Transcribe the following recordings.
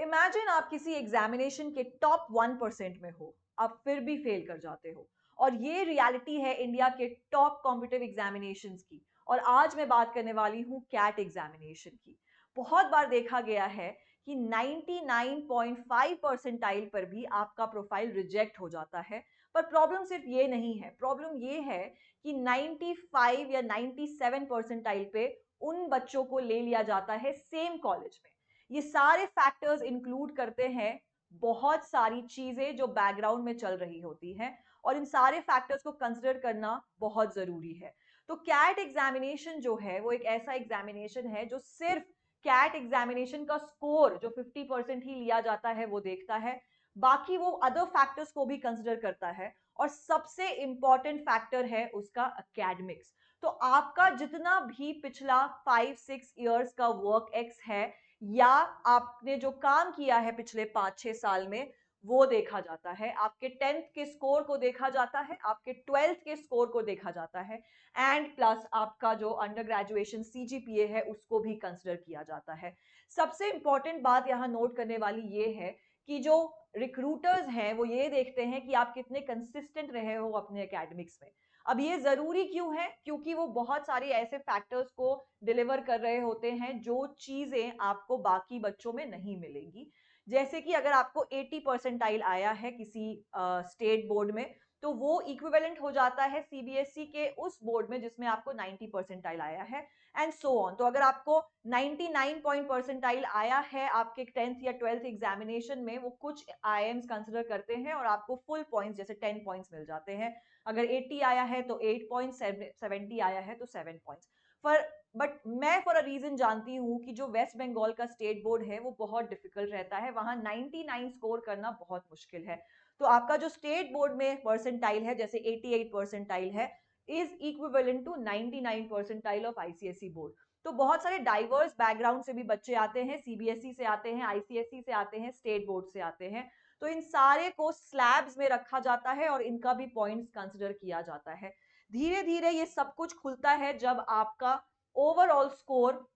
Imagine आप किसी examination के टॉप 1% में हो, आप फिर भी फेल कर जाते हो। और ये रियलिटी है इंडिया के टॉप कॉम्पिटिटिव एग्जामिनेशंस की। और आज मैं बात करने वाली हूँ कैट एग्जामिनेशन की। बहुत बार देखा गया है कि 99.5 परसेंटाइल पर भी आपका प्रोफाइल रिजेक्ट हो जाता है। पर प्रॉब्लम सिर्फ ये नहीं है, प्रॉब्लम ये है कि 95 या 97 परसेंटाइल पे उन बच्चों को ले लिया जाता है सेम कॉलेज में। ये सारे फैक्टर्स इंक्लूड करते हैं बहुत सारी चीजें जो बैकग्राउंड में चल रही होती हैं, और इन सारे फैक्टर्स को कंसिडर करना बहुत जरूरी है। तो कैट एग्जामिनेशन जो है वो एक ऐसा एग्जामिनेशन है जो सिर्फ कैट एग्जामिनेशन का स्कोर जो 50% ही लिया जाता है वो देखता है। बाकी वो अदर फैक्टर्स को भी कंसिडर करता है, और सबसे इंपॉर्टेंट फैक्टर है उसका एकेडमिक्स। तो आपका जितना भी पिछला 5-6 इयर्स का वर्क एक्स है, या आपने जो काम किया है पिछले 5-6 साल में, वो देखा जाता है। आपके 10th के स्कोर को देखा जाता है, आपके 12th के स्कोर को देखा जाता है, एंड प्लस आपका जो अंडर ग्रेजुएशन सीजीपीए है उसको भी कंसिडर किया जाता है। सबसे इंपॉर्टेंट बात यहाँ नोट करने वाली ये है कि जो रिक्रूटर्स हैं वो ये देखते हैं कि आप कितने कंसिस्टेंट रहे हो अपने एकेडमिक्स में। अब ये जरूरी क्यों है? क्योंकि वो बहुत सारे ऐसे फैक्टर्स को डिलीवर कर रहे होते हैं जो चीजें आपको बाकी बच्चों में नहीं मिलेंगी। जैसे कि अगर आपको 80 परसेंटाइल आया है किसी स्टेट बोर्ड में, तो वो इक्विवेलेंट हो जाता है सीबीएसई के उस बोर्ड में जिसमें आपको 90 परसेंटाइल आया है, एंड सो ऑन। तो अगर आपको 99 पॉइंट परसेंटाइल आया है आपके 10th या 12th एग्जामिनेशन में, वो कुछ आईएम्स कंसिडर करते हैं और आपको फुल पॉइंट्स जैसे 10 पॉइंट्स मिल जाते हैं। अगर 80 आया है तो 8 पॉइंट्स, 70 आया है तो 7 पॉइंट्स। पर बट मैं फॉर अ रीजन जानती हूँ कि जो वेस्ट बंगाल का स्टेट बोर्ड है वो बहुत डिफिकल्ट रहता है, वहां 99 स्कोर करना बहुत मुश्किल है। तो आपका जो स्टेट बोर्ड में परसेंटाइल है जैसे 88 परसेंटाइल है, is equivalent to 99 percentile of ICSE board. तो बहुत सारे डाइवर्स बैकग्राउंड से भी बच्चे आते हैं, सीबीएसई से आते हैं, आईसीएसई से आते हैं, स्टेट बोर्ड से आते हैं। तो इन सारे को स्लैब्स में रखा जाता है और इनका भी पॉइंट्स कंसिडर किया जाता है। धीरे धीरे ये सब कुछ खुलता है जब आपका ओवरऑल स्कोर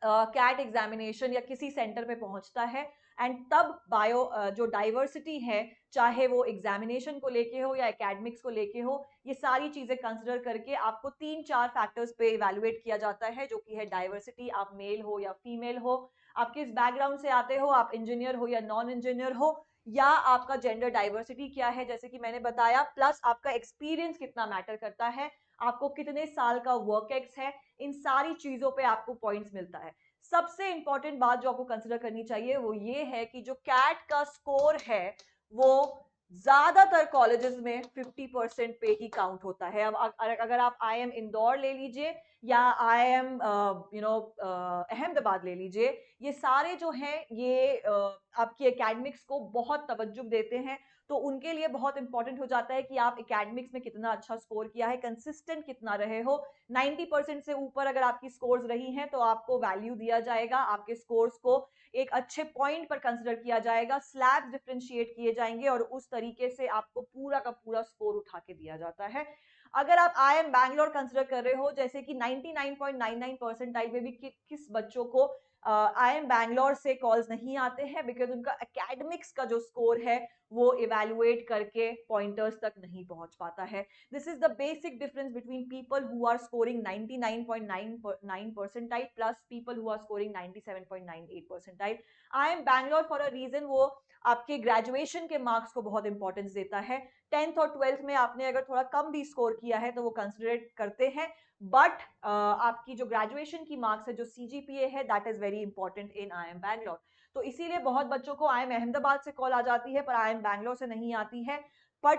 कैट एग्जामिनेशन या किसी सेंटर पे पहुंचता है। एंड तब बायो जो डाइवर्सिटी है, चाहे वो एग्जामिनेशन को लेके हो या एकेडमिक्स को लेके हो, ये सारी चीजें कंसिडर करके आपको 3-4 फैक्टर्स पे इवैल्यूएट किया जाता है, जो कि है डाइवर्सिटी, आप मेल हो या फीमेल हो, आप किस बैकग्राउंड से आते हो, आप इंजीनियर हो या नॉन इंजीनियर हो, या आपका जेंडर डाइवर्सिटी क्या है जैसे कि मैंने बताया, प्लस आपका एक्सपीरियंस कितना मैटर करता है, आपको कितने साल का वर्क एक्स है। इन सारी चीजों पे आपको पॉइंट्स मिलता है। सबसे इंपॉर्टेंट बात जो आपको कंसिडर करनी चाहिए वो ये है कि जो कैट का स्कोर है वो ज्यादातर कॉलेजेस में 50% पे ही काउंट होता है। अब अगर आप आईएम इंदौर ले लीजिए या आईएम अहमदाबाद ले लीजिए, ये सारे जो हैं ये आपकी एकेडमिक्स को बहुत तवज्जो देते हैं। तो उनके लिए बहुत इंपॉर्टेंट हो जाता है कि आप एकेडमिक्स में कितना अच्छा स्कोर किया है, कंसिस्टेंट कितना रहे हो। 90% से ऊपर अगर आपकी स्कोर्स रही हैं तो आपको वैल्यू दिया जाएगा, आपके स्कोर्स को एक अच्छे पॉइंट पर कंसिडर किया जाएगा, स्लैब्स डिफरेंशिएट किए जाएंगे और उस तरीके से आपको पूरा का पूरा स्कोर उठा के दिया जाता है। अगर आप आईएम बैंगलोर कंसिडर कर रहे हो, जैसे कि 99.99 परसेंटाइल में भी किस बच्चों को आईएम बैंगलोर से कॉल्स नहीं आते हैं, बिकॉज उनका एकेडमिक्स का जो स्कोर है वो इवैल्यूएट करके पॉइंटर्स तक नहीं पहुंच पाता है। This is the basic difference between people who are scoring 99.9 percentile plus people who are scoring 97.98 percentile. I am Bangalore for a reason, वो आपके ग्रेजुएशन के मार्क्स को बहुत इंपॉर्टेंस देता है। 10th और 12th में आपने अगर थोड़ा कम भी स्कोर किया है तो वो कंसिडर करते हैं, बट आपकी जो ग्रेजुएशन की मार्क्स है, जो सीजीपीए है, that is very important in I am Bangalore. तो इसीलिए बहुत बच्चों को आई एम अहमदाबाद से कॉल आ जाती है पर आई एम बैंगलोर से नहीं आती है। बट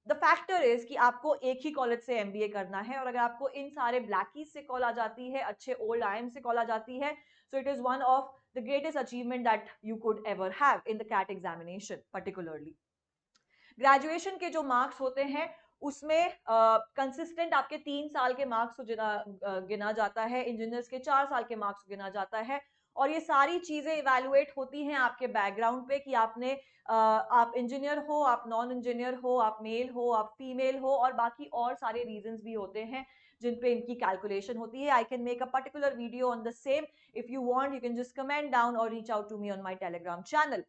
द फैक्टर इज कि आपको एक ही कॉलेज से एमबीए करना है, और अगर आपको इन सारे ब्लैकीज से कॉल आ जाती है, अच्छे ओल्ड आईएम से कॉल आ जाती है, so it is one of the greatest achievement that you could ever have in the CAT examination. Particularly graduation के जो मार्क्स होते हैं उसमें कंसिस्टेंट आपके 3 साल के मार्क्स को गिना जाता है, इंजीनियर्स के 4 साल के मार्क्स को गिना जाता है, और ये सारी चीजें इवैल्यूएट होती हैं आपके बैकग्राउंड पे कि आप इंजीनियर हो, आप नॉन इंजीनियर हो, आप मेल हो, आप फीमेल हो, और बाकी और सारे रीजंस भी होते हैं जिन पे इनकी कैलकुलेशन होती है. I can make a particular video on the same. If you want you can just comment down और reach out to me on my Telegram channel.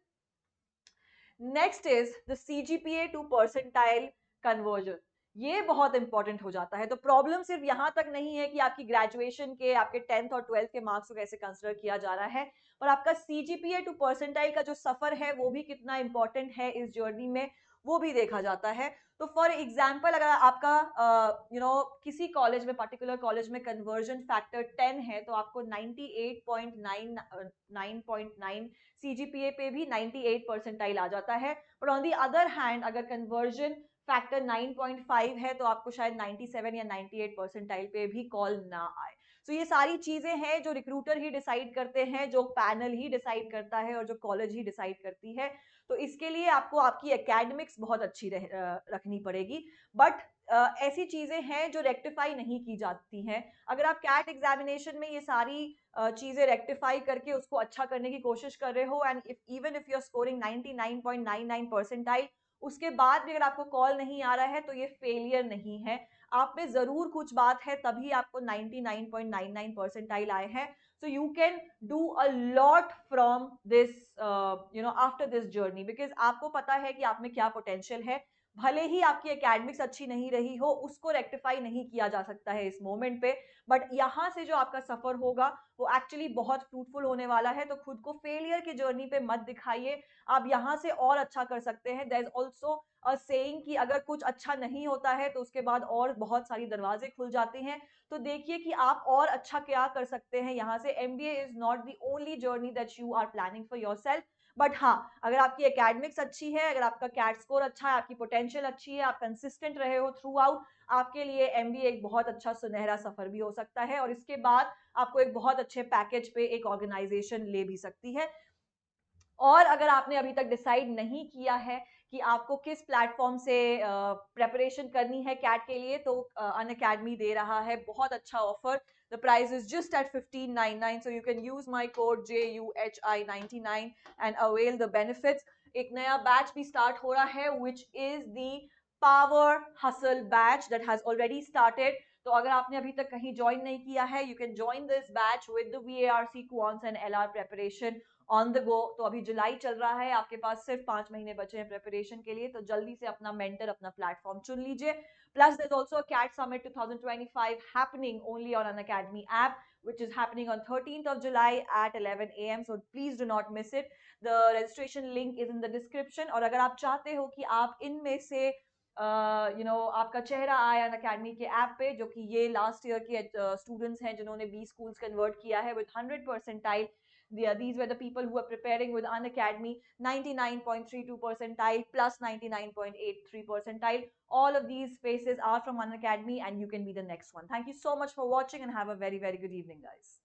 Next is the CGPA to percentile conversion. ये बहुत important हो जाता है. तो problem सिर्फ यहां तक नहीं है कि आपकी ग्रेजुएशन के, आपके 10th और 12th के मार्क्स को कैसे कंसिडर किया जा रहा है, पर आपका CGPA टू परसेंटाइल का जो सफर है वो भी कितना इंपॉर्टेंट है इस जर्नी में, वो भी देखा जाता है. तो फॉर एग्जाम्पल, अगर आपका किसी कॉलेज में, पर्टिकुलर कॉलेज में कन्वर्जन फैक्टर 10 है, तो आपको 98.9 CGPA पे भी 98 परसेंटाइल आ जाता है. पर ऑन दी अदर हैंड, अगर कन्वर्जन फैक्टर 9.5 है, तो आपको शायद 97 या 98 परसेंटाइल पे भी कॉल ना आए. तो ये सारी चीजें हैं जो रिक्रूटर ही डिसाइड करते हैं, जो पैनल ही डिसाइड करता है, और जो कॉलेज ही डिसाइड करती है. तो इसके लिए आपको आपकी एकेडमिक्स बहुत अच्छी रखनी पड़ेगी. बट ऐसी चीजें हैं जो रेक्टिफाई नहीं की जाती हैं. अगर आप कैट एग्जामिनेशन में ये सारी चीजें रेक्टिफाई करके उसको अच्छा करने की कोशिश कर रहे हो, and even if you are scoring 99.99 percentile, उसके बाद भी अगर आपको कॉल नहीं आ रहा है, तो ये फेलियर नहीं है. आप में जरूर कुछ बात है, तभी आपको 99.99 परसेंटाइल आए हैं. So you can do a lot from this, after this journey, because आपको पता है कि आप में क्या पोटेंशियल है. भले ही आपकी एकेडमिक्स अच्छी नहीं रही हो, उसको रेक्टिफाई नहीं किया जा सकता है इस मोमेंट पे, बट यहाँ से जो आपका सफर होगा वो एक्चुअली बहुत फ्रूटफुल होने वाला है. तो खुद को फेलियर की जर्नी पे मत दिखाइए. आप यहाँ से और अच्छा कर सकते हैं. There is also a saying कि अगर कुछ अच्छा नहीं होता है तो उसके बाद और बहुत सारी दरवाजे खुल जाते हैं. तो देखिए कि आप और अच्छा क्या कर सकते हैं यहाँ से. MBA is not the only journey that you are planning for yourself. But हाँ, अगर आपकी एकेडमिक्स अच्छी है, अगर आपका कैट स्कोर अच्छा है, आपकी पोटेंशियल अच्छी है, आप कंसिस्टेंट रहे हो थ्रू आउट, आपके लिए MBA एक बहुत अच्छा सुनहरा सफर भी हो सकता है. और इसके बाद आपको एक बहुत अच्छे पैकेज पे एक ऑर्गेनाइजेशन ले भी सकती है. और अगर आपने अभी तक डिसाइड नहीं किया है कि आपको किस प्लेटफॉर्म से प्रेपरेशन करनी है कैट के लिए, तो अन अकेडमी दे रहा है बहुत अच्छा offer. The price is just at 1599, so you can use my code JUHI99 and avail the benefits. एक नया बैच भी स्टार्ट हो रहा है, which is the power hustle batch that has already started. तो अगर आपने अभी तक कहीं ज्वाइन नहीं किया है, you can join this batch with the VARC quants and LR preparation on the go. तो अभी जुलाई चल रहा है, आपके पास सिर्फ 5 महीने बचे हैं प्रिपरेशन के लिए, तो जल्दी से अपना मेंटर, अपना प्लेटफॉर्म चुन लीजिए. Plus there is also a CAT summit 2025 happening only on Unacademy app, which is happening on 13th of July at 11 a.m. So please do not miss it. The registration link is in the description. और अगर आप चाहते हो कि आप इनमें से आपका चेहरा आया अन अकेडमी के ऐप पे, जो कि ये लास्ट ईयर के स्टूडेंट्स हैं जिन्होंने 20 स्कूल्स कन्वर्ट किया है with 100 percentile. These were the people who were preparing with Unacademy, 99.32 percentile plus 99.83 percentile. All of these spaces are from Unacademy, and you can be the next one. Thank you so much for watching, and have a very, very good evening, guys.